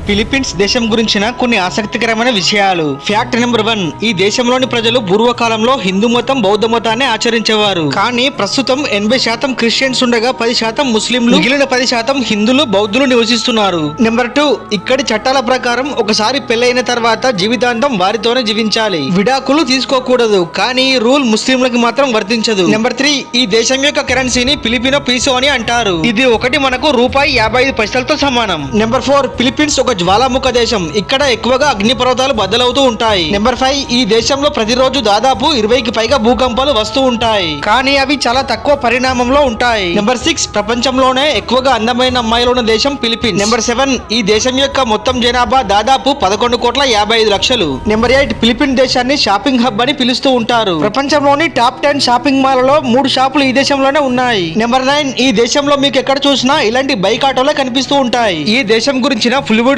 Philippines దేశం గురించిన కొన్ని ఆసక్తికరమైన విషయాలు. Fact number 1. ఈ దేశంలోని ప్రజలు పూర్వకాలంలో హిందూ మతం, బౌద్ధ మతాన్ని ఆచరించేవారు. కానీ ప్రస్తుతం 80% క్రిస్టియన్స్ ఉండగా 10% ముస్లింలు, మిగిలిన 10% హిందువులు, బౌద్ధులు నివసిస్తున్నారు. నెంబర్ 2. ఇక్కడి చట్టాల ప్రకారం ఒకసారి పెళ్లైన తర్వాత జీవితాంతం వారితోనే జీవించాలి. విడాకులు తీసుకోకూడదు. కానీ ఈ రూల్ ముస్లింలకు మాత్రం వర్తించదు. నెంబర్ 3. ఈ దేశం యొక్క కరెన్సీని ఫిలిపినో పీసో అని అంటారు. ఇది ఒకటి మనకు రూపాయి 55 పైసలతో సమానం. నెంబర్ 4. ఫిలిప్పీన్స్ ఒక జ్వాలాముఖ దేశం. ఇక్కడ ఎక్కువగా అగ్నిపర్వతాలు బద్దలవుతూ ఉంటాయి. నెంబర్ 5. ఈ దేశంలో ప్రతిరోజు దాదాపు 20కి పైగా భూకంపాలు వస్తూ ఉంటాయి. కానీ అవి చాలా తక్కువ పరిణామంలో ఉంటాయి. నెంబర్ 6. ప్రపంచంలోనే ఎక్కువగా అందమైన అమ్మాయిలు ఉన్న దేశం ఫిలిప్పీన్స్. నెంబర్ 7. ఈ దేశం యొక్క మొత్తం జనాభా దాదాపు 11,55,00,000. నెంబర్ 8. ఫిలిప్పీన్ దేశాన్ని షాపింగ్ హబ్ అని పిలుస్తూ ఉంటారు. ప్రపంచంలోని టాప్ 10 షాపింగ్ మాల్లలో 3 షాపులు ఈ దేశంలోనే ఉన్నాయి. నెంబర్ 9. ఈ దేశంలో మీకు ఎక్కడ చూసినా ఇలాంటి బైక్ ఆటోలే కనిపిస్తూ ఉంటాయి. ఈ దేశం గురించిన ఫుల్ వీడియో